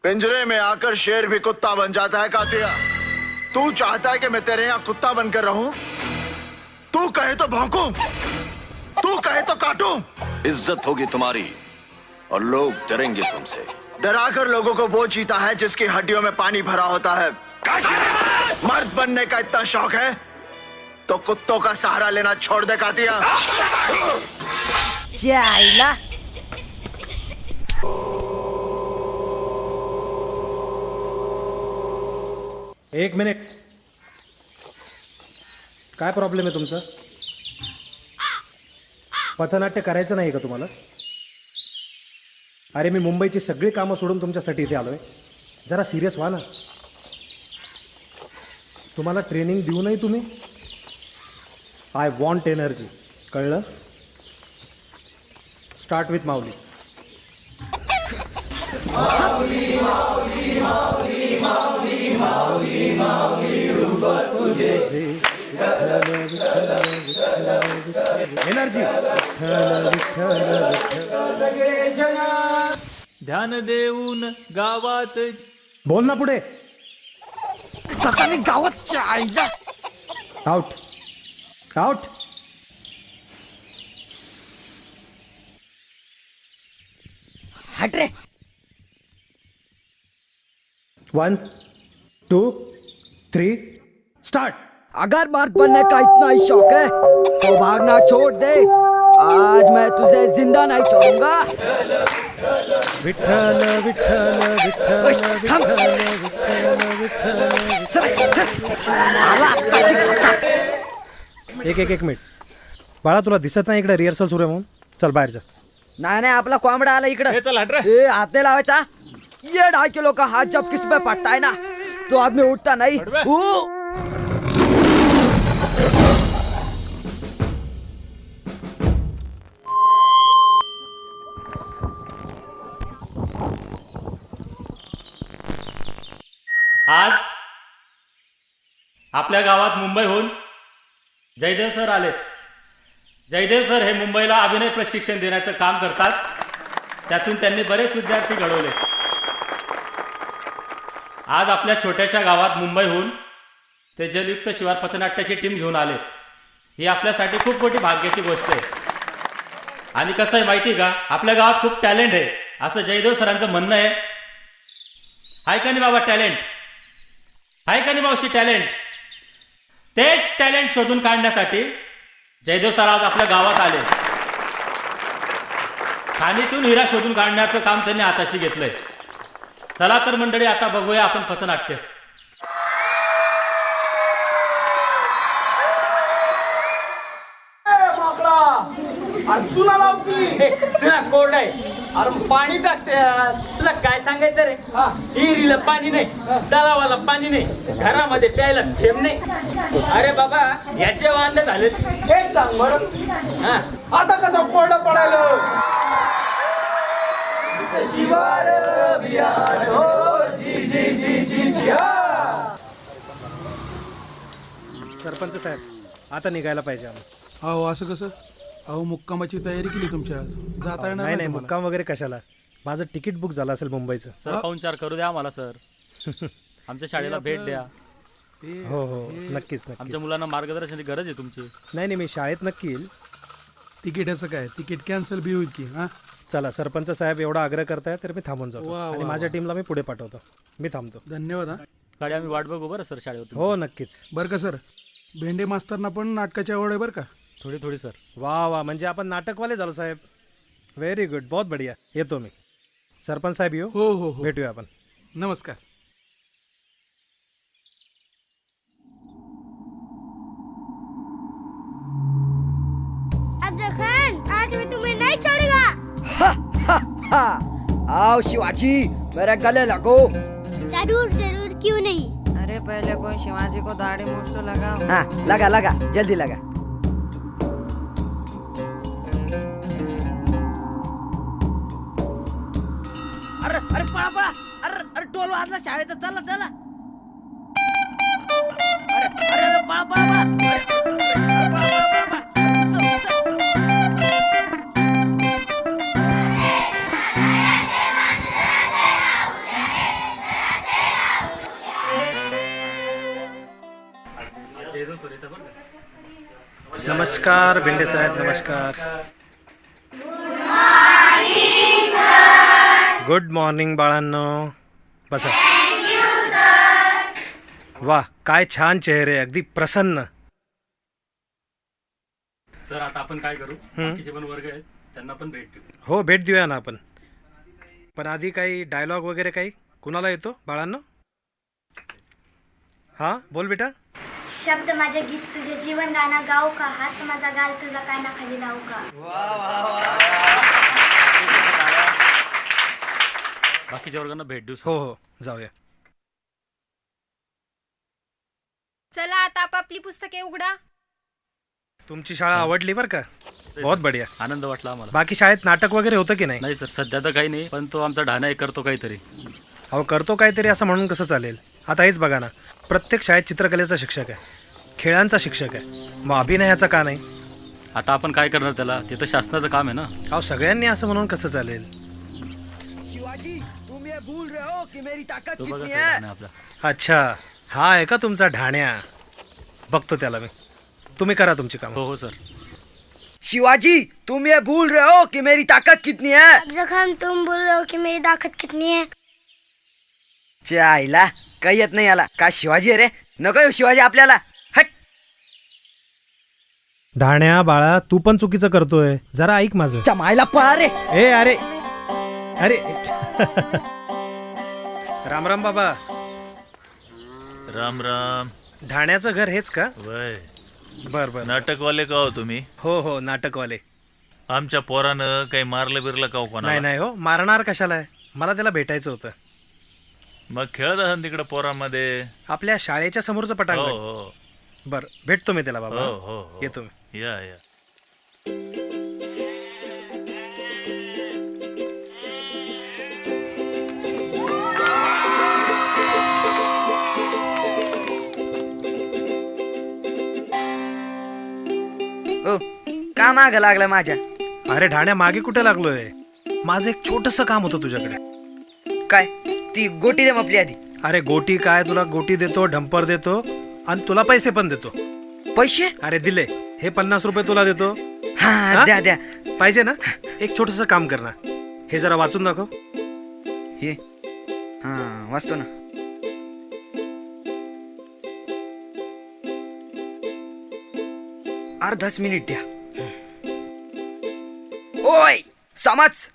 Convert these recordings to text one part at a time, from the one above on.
पिंजरे में आकर शेर भी कुत्ता बन जाता है कातिया। तू चाहता है कि मैं तेरे यहाँ कुत्ता बनकर रहूं? तू कहे तो भौंकूं, तू कहे तो काटूं। इज्जत होगी तुम्हारी और लोग डरेंगे तुमसे। डराकर लोगों को वो जीता है जिसकी हड्डियों में पानी भरा होता है। मर्द बनने का इतना शौक है तो कुत्तों का सहारा लेना छोड़ दे कातिया। जायला एक मिनिट, काय प्रॉब्लेम आहे तुमचा? पथनाट्य करायचं नाही का तुम्हाला? अरे मी मुंबईची सगळी कामं सोडून तुमच्यासाठी इथे आलोय. जरा सिरियस व्हा ना. तुम्हाला ट्रेनिंग देऊ नाही तुम्ही? आय वॉन्ट एनर्जी, कळलं? Start with Mauli. एनर्जी. ध्यान देऊन गावात बोल ना पुढे. कसा मी गावात जायला. Out out. हट रे. 1 2 3 स्टार्ट. अगर मर्द बनने का इतना ही शौक है तो भागना छोड़ दे. आज मैं तुझे जिंदा नहीं छोड़ूंगा. विठ्ठल विठ्ठल विठ्ठल विठ्ठल विठ्ठल विठ्ठल. सर आला कशी खातात. एक मिनिट बाळा, तुला दिसत नाही इकडे रिहर्सल सुरू आहे म्हणून? चल बाहेर जा. नाही नाही, आपला कोंबडा आला इकडे. चल हट रे. ए हाथ नहीं लावायचा. ये 2.5 किलो का हाथ जब किस पे पड़ता है ना तो आदमी उठता नहीं. आज आपल्या गावात मुंबईहून जयदेव सर आलेत. जयदेव सर हे मुंबईला अभिनय प्रशिक्षण देण्याचं काम करतात. त्यातून त्यांनी बरेच विद्यार्थी घडवले. आज आपल्या छोट्याशा गावात मुंबईहून ते जलयुक्त शिवार पथनाट्याची टीम घेऊन आले. ही आपल्यासाठी खूप मोठी भाग्याची गोष्ट आहे. आणि कसं आहे माहिती का, आपल्या गावात खूप टॅलेंट आहे असं जयदेव सरांचं म्हणणं आहे. आहे का नाही बाबा टॅलेंट? आहे का नाही मावशी टॅलेंट? तेच टॅलेंट शोधून काढण्यासाठी जयदेव सर आज आपल्या गावात आले. खाणीतून हिरा शोधून काढण्याचं काम त्यांनी हाताशी घेतलंय. चला तर मंडळी, आता बघूया आपण पथनाट्य. चुना लावती चुना कोरड आहे. अरे पाणी टाकते. तुला काय सांगायचं रे? हिरीला पाणी नाही, तलावाला पाणी नाही, घरामध्ये प्यायला थेंब नाही. अरे बाबा याचे वांदे झाले. एक सांग बरं, आता कसं कोरडं पडायला? शिवार अभियान हो जी जी जी जी जी हा. सरपंच साहेब, आता निघायला पाहिजे आम्ही. अहो असं कसं? अहो मुक्कामाची तयारी केली तुमच्या आज. जाता येणार नाही तुम्हाला? मुक्काम वगैरे कशाला. माझं तिकीट बुक झालं असेल मुंबईचं. सर पाहुणचार करू द्या आम्हाला सर. आमच्या शाळेला भेट द्या. हो हो नक्कीच आमच्या नक्कीच. मुलांना मार्गदर्शनाची गरज आहे तुमची. नाही मी शाळेत नक्की येईल. तिकीटाचं काय? तिकीट कॅन्सल बी होईल की? हा चला, सरपंच साहेब एवढा आग्रह करताय तर मी थांबून जातो. वा, वा, आणि माझ्या टीमला मी पुढे पाठवतो. मी थांबतो. धन्यवाद. हा गाडी आम्ही वाट बघू बरं सर शाळेवर. हो नक्कीच. बरं का सर, भेंडे मास्तरना पण नाटकाची आवड आहे बरं का? थोडी थोडी सर. वा वा, म्हणजे आपण नाटकवाले झालो साहेब. व्हेरी गुड, बहुत बढिया. येतो मी. सरपंच साहेब येऊ. हो हो हो, भेटूया आपण. नमस्कार. अब्दुल खान, आज मैं तुम्हें नहीं छोड़ूंगा. आओ शिवाजी, मेरे गले लगो. जरूर जरूर, क्यों नहीं. अरे पहले कोई शिवाजी को दाढ़ी मूछ तो लगाओ. हाँ लगा लगा, जल्दी लगा. अरे अरे पळा पळा. अरे अरे टोल वाजला शाळेचा. चला चला. अरे अरे अरे पळा पळा पळा. अरे अरे पळा पळा पळा पळा. चल चल. नमस्कार भिंडे साहेब, नमस्कार. गुड मॉर्निंग बाळांनो, बसा. वा, काय छान चेहरे, अगदी प्रसन्न. सर आता आपण काय करू, बाकीचे पण वर्ग आहेत त्यांना पण भेट देऊ. हो, भेट देऊया ना आपण. पण आधी काही डायलॉग वगैरे काही कुणाला येतो बाळांनो? हां, बोल बेटा. शब्द माझे गीत तुझे जीवन गाणं गाऊ का, हात माझा गाल तुझा कानाखाली लावू का. बाकीच्या वर्गांना भेट देऊ. हो हो, जाऊया. चला आता आपापली पुस्तके उघडा. तुमची शाळा आवडली बरं का, बहुत बढिया. आनंद वाटला आम्हाला. बाकी शाळेत नाटक वगैरे होतं की नाही? नाही सर, सध्या तर काही नाही, पण तो आमचा ढाणा एक करतो काहीतरी. अहो, करतो काहीतरी असं म्हणून कसं चालेल? आता हेच बघा ना, प्रत्येक शाळेत चित्रकलेचा शिक्षक आहे, खेळांचा शिक्षक आहे, मग अभिनयाचा का नाही? आता आपण काय करणार त्याला, ते तर शासनाचं काम आहे ना. अहो, सगळ्यांनी असं म्हणून कसं चालेल? शिवाजी, तुम ये भूल रहे हो कि मेरी ताकत तो बघा कितनी सर, है. ढाणा आपला. अच्छा, हा आहे का तुमचा ढाण्या? बघतो त्याला मी. तुम्ही करा तुमची कामं. हो हो सर. शिवाजी, तुम ये भूल रहे हो कि मेरी ताकत कितनी है. जखम तुम बोल रहे हो कि मेरी ताकत कितनी है. आईला काही येत नाही याला. का शिवाजी आहे रे? नको येऊ शिवाजी आपल्याला. हट. ढाण्या बाळा, तू पण चुकीचं करतोय, जरा ऐक माझं. मायला पळा रे. ए अरे अरे राम राम बाबा. राम राम. ढाण्याचं घर हेच का? वय, बर बर. नाटकवाले का हो तुम्ही? हो हो, नाटकवाले. आमच्या पोरानं काही मारलं बिरलं का हो नाही कोणाला? नाही हो, मारणार कशाला आहे, मला त्याला भेटायचं होतं. मग खेळत असन तिकडे पोरांमध्ये. आपल्या शाळेच्या समोरचं हो पटांगण. हो बर, भेटतो मी त्याला बाबा. हो हो हो. येतो मी. या या. ओ, का माग लागला माझ्या? अरे ढाण्या, मागे कुठे लागलोय? माझं एक छोटंसं काम होतं तुझ्याकडे. काय? ती गोटी दे आपली आधी. अरे गोटी काय, तुला गोटी देतो, ढंपर देतो आणि तुला पैसे पण देतो. पैसे? अरे दिले, हे 50 रुपये तुला देतो. हा, हा? द्या द्या. पाहिजे ना? एक छोटंसं काम कर ना, हे जरा वाचून दाखव. हे हा, वाचतो ना. अर्धाच मिनिट द्या. ओय समज,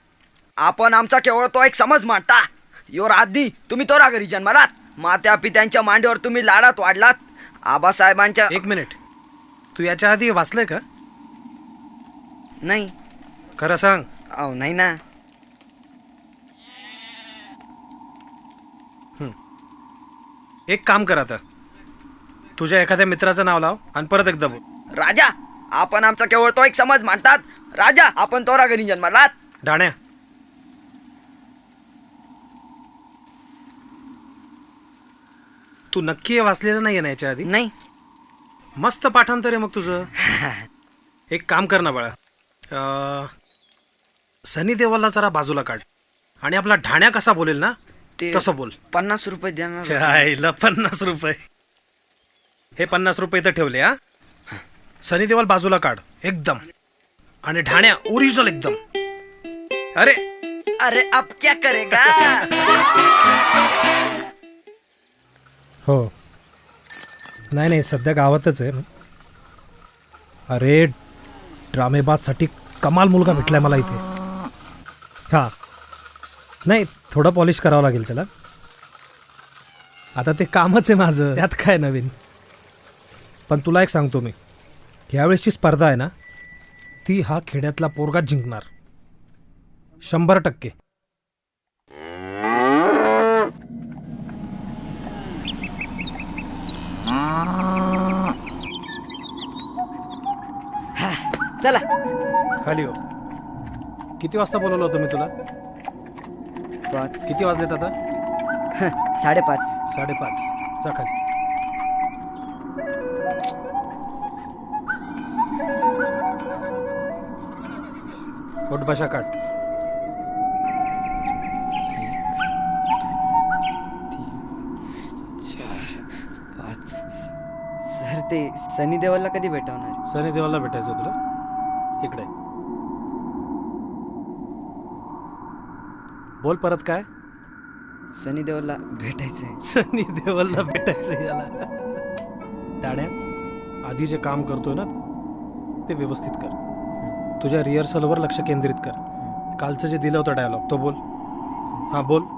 आपण आमचा केवळ तो एक समज मांडता. योर आधी तुम्ही तोरा घरी जन्मालात, मात्या पित्यांच्या मांडीवर तुम्ही लाडात वाढलात. आबासाहेबांच्या. एक मिनिट, तू याच्या आधी वाचलंय का? नाही. खरं सांग. अहो नाही ना. एक काम कर, आता तुझ्या एखाद्या मित्राचं नाव लाव आणि परत एकदा बोल. राजा, आपण आमचा केवळ तो एक समज मांडतात. राजा, आपण तोरा घरी जन्मालात. ढाण्या, तू नक्की हे वाचलेलं नाहीये ना याच्या आधी? नाही. मस्त पाठांतर आहे मग तुझं. एक काम कर ना बाळा, सनी देवलला जरा बाजूला काढ आणि आपला ढाण्या कसा बोलेल ना ते तसं बोल. 50 रुपये द्या ना. चायला 50 रुपये. हे 50 रुपये इथं ठेवले. हा, सनी देवल बाजूला काढ एकदम, आणि ढाण्या ओरिजिनल एकदम. अरे अरे अब क्या करेगा. हो, नाही नाही, सध्या गावातच आहे. अरे ड्रामेबाजसाठी कमाल मुलगा भेटलाय मला इथे. हां, नाही थोडं पॉलिश करावं लागेल त्याला. आता ते कामच आहे माझं, त्यात काय नवीन. पण तुला एक सांगतो मी, यावेळेसची स्पर्धा आहे ना, ती हा खेड्यातला पोरगा जिंकणार 100%. चला. खाली हो. किती वाजता बोलवलं होतं मी तुला? 5. किती वाजलेत आता? 5:30. 5:30. जा खाली. उठ, बशा काढ. 1, 2, 3, 4, 5, 6, ते सनी देवलला कधी भेटवणार? सनी देवाला भेटायचं तुला? इकडे बोल परत काय? सनी देवलला भेटायचंय. सनी देवलला भेटायचं याला. डाण्या, आधी जे काम करतोय ना ते व्यवस्थित कर. तुझ्या रिहर्सलवर लक्ष केंद्रित कर. कालचं जे दिलं होतं डायलॉग तो बोल. हा बोल.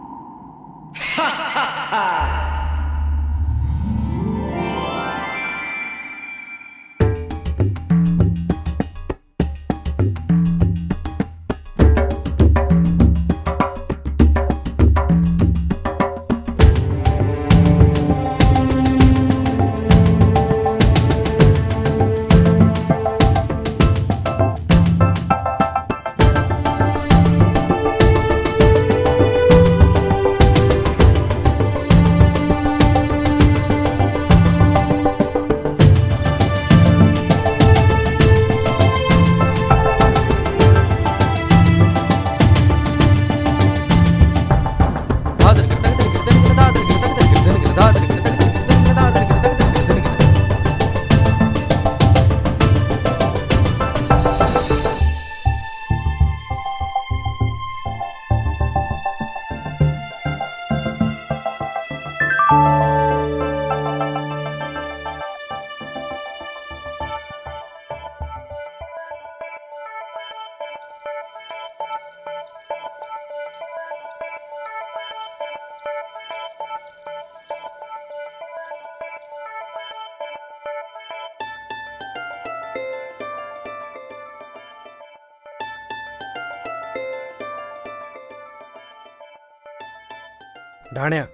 ढाण्या,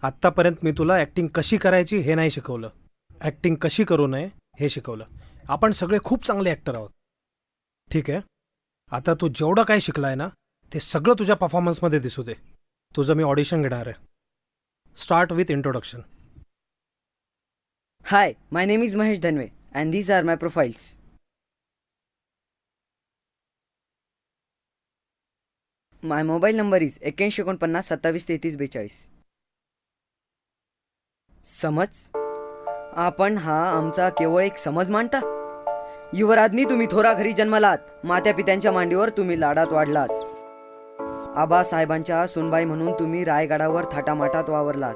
आत्तापर्यंत मी तुला ॲक्टिंग कशी करायची हे नाही शिकवलं. ॲक्टिंग कशी करू नये हे शिकवलं. आपण सगळे खूप चांगले ॲक्टर आहोत. ठीक आहे, आता तू जेवढं काही शिकलाय ना ते सगळं तुझ्या परफॉर्मन्समध्ये दिसू दे. तुझं मी ऑडिशन घेणार आहे. Start with introduction. Hi, my name is Mahesh Dhanve and these are my profiles. My mobile number is 8149 27 33 42. समज? आपण हा आमचा केवळ एक समज मांडता. युवराज्ञी, तुम्ही थोरा घरी जन्मलात. मात्या पित्यांच्या मांडीवर तुम्ही लाडात वाढलात. आबासाहेबांच्या सुनबाई म्हणून तुम्ही रायगडावर थाटामाटात वावरलात.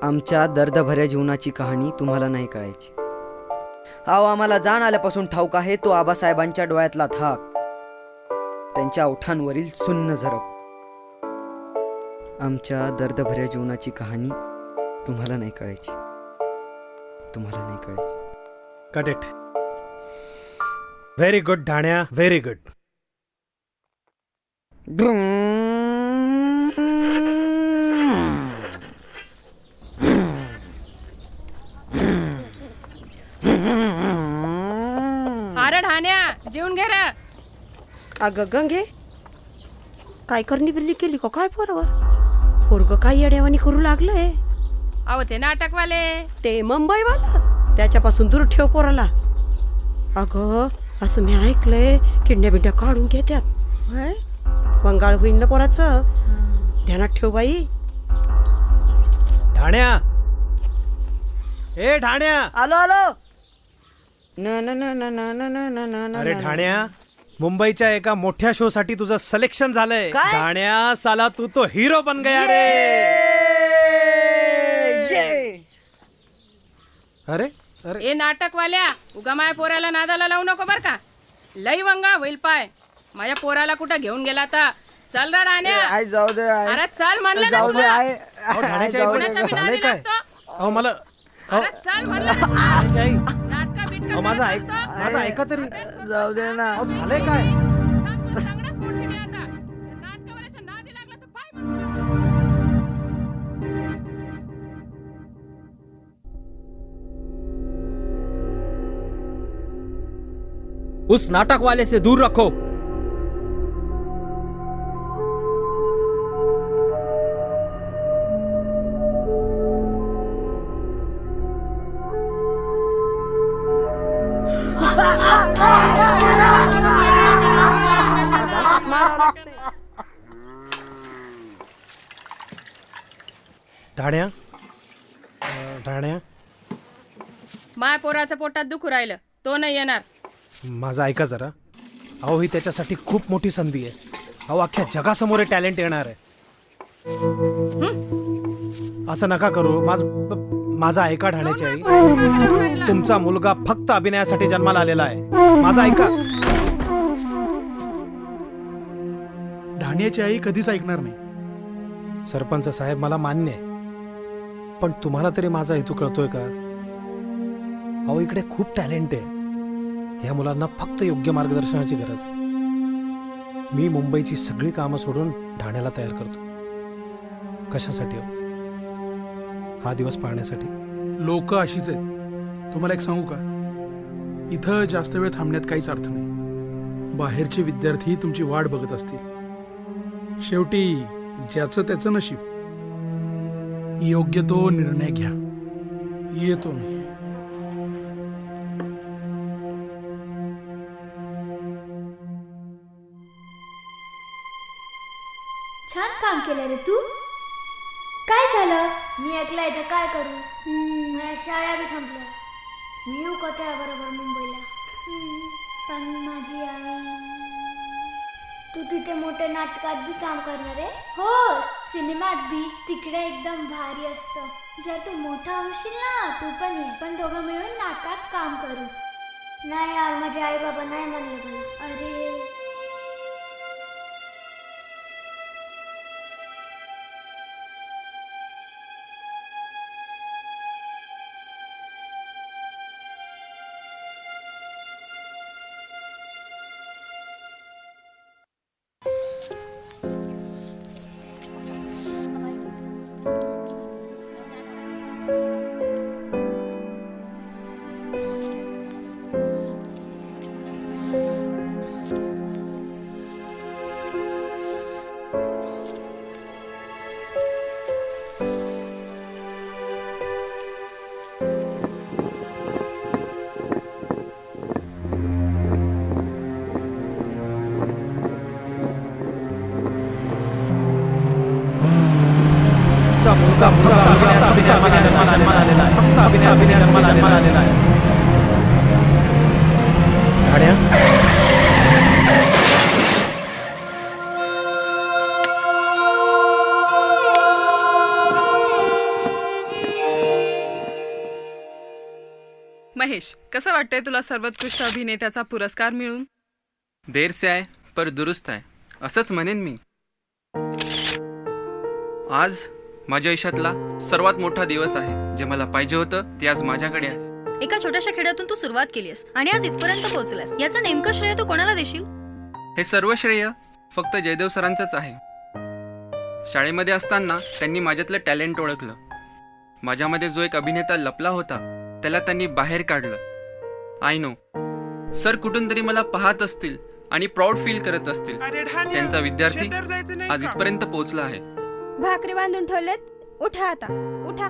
आमच्या दर्दभऱ्या जीवनाची कहाणी तुम्हाला नाही कळायची. अहो, आम्हाला जाण आल्यापासून ठाऊक आहे तो आबासाहेबांच्या डोळ्यातला थाक, त्यांच्या ओठांवरील सुन्न झरप. आमच्या दर्दभऱ्या जीवनाची कहाणी तुम्हाला नाही कळायची. तुम्हाला नाही कळायची. Cut it. Very good Dhanya, very good. अरे ढाण्या, जेवून घे रे. अगं गंगे, काय करणी बिल्ली केली का काय पोरावर? पोरग काय येड्यावानी करू लागलंय? अहो ते नाटकवाले, ते मुंबईवाला, त्याच्यापासून दूर ठेव पोराला. अगं, असं मी ऐकलंय किडण्या बिंड्या काढून घेत्यात. वंगाळ होईन ना पोराचं. ध्यानात ठेव बाई. ढाण्या, ए ढाण्या. आलो आलो. न न न न न न न न न. अरे ढाण्या, मुंबईच्या एका मोठ्या शो साठी तुझं सिलेक्शन झालंय. काय? ढाण्या साला, तू तो हिरो बन गया रे. अरे अरे, ए नाटकवाल्या, उगा माझ्या पोराला नादाला लावू नको बर का. लई वंगाळ होईल पाय. माझ्या पोराला कुठं घेऊन गेला आता? चल रे ढाण्या. आई जाऊ दे. अरे चल म्हणलं ना जाऊ दे. तुला. आई अहो, ढाण्याच्या आई, कोणाच्या बी झालंय नादी काय? लागतो? अहो मला, अरे चल म्हणलं ना तुला. ढाण्याच्या आई, नाटकं बिटकं अहो माझं करत ऐक, असतो. माझं ऐका तरी. जाऊ दे ना. अहो झालंय काय? थांब, तुला सगळंच मोडते मी आता. त्या नाटकवाल्याच्या नादी लागला तर पाय बंद कर. उस नाटक वाले से दूर रखो. ढाण्या, ढाण्या, माय पोराचं पोटात दुखू राहिलं, तो नाही येणार. माझं ऐका जरा. अहो ही त्याच्यासाठी खूप मोठी संधी आहे. अहो अख्ख्या जगासमोर हे टॅलेंट येणार आहे. असं नका करू. माझा ऐका ढाण्याची आई. तुमचा मुलगा फक्त अभिनयासाठी जन्माला आलेला आहे. माझं ऐका. ढाण्याची आई कधीच ऐकणार नाही. सरपंच साहेब मला मान्य आहे, पण तुम्हाला तरी माझा हेतू कळतोय का? अहो इकडे खूप टॅलेंट आहे. ह्या मुलांना फक्त योग्य मार्गदर्शनाची गरज आहे. मी मुंबईची सगळी कामं सोडून ठाण्याला तयार करतो. कशासाठी हो? हा दिवस पाहण्यासाठी. लोक अशीच आहेत. तुम्हाला एक सांगू का, इथं जास्त वेळ थांबण्यात काहीच अर्थ नाही. बाहेरचे विद्यार्थी तुमची वाट बघत असतील. शेवटी ज्याचं त्याचं नशीब. योग्य तो निर्णय घ्या. येतो मी. छान काम केलं रे तू. काय झालं? मी ऐकलंय तर काय करू. माझ्या शाळा बी संपल्या. मी येऊ का त्याबरोबर मुंबईला? पण माझी आई. तू तिथे मोठ्या नाटकात बी काम करणार आहे? हो, सिनेमात बी. तिकडे एकदम भारी असतं. जर तू मोठा होशील ना, तू पण ये. पण दोघं मिळून नाटकात काम करू. नाही यार, माझे आई बाबा नाही म्हणले मला. अरे महेश, कसं वाटतंय तुला सर्वोत्कृष्ट अभिनेत्याचा पुरस्कार मिळून? देर से आहे पर दुरुस्त आहे, असंच म्हणेन मी. आज माझ्या आयुष्यातला सर्वात मोठा दिवस आहे. जे मला पाहिजे होतं ते आज माझ्याकडे आहे. एका छोट्याशा खेड्यातून तू सुरुवात केलीस आणि आज इथपर्यंत पोहोचलास. याचं नेमकं श्रेय तू कोणाला देशील? हे सर्व श्रेय फक्त जयदेव सरांचंच आहे. शाळेमध्ये असताना त्यांनी माझ्यातलं टॅलेंट ओळखलं. माझ्यामध्ये जो एक अभिनेता लपला होता त्याला त्यांनी बाहेर काढलं. आय नो सर कुठून तरी मला पाहत असतील आणि प्राऊड फील करत असतील. त्यांचा विद्यार्थी आज इथपर्यंत पोहोचला आहे. भाकरी बांधून ठेवलेत, उठा आता उठा.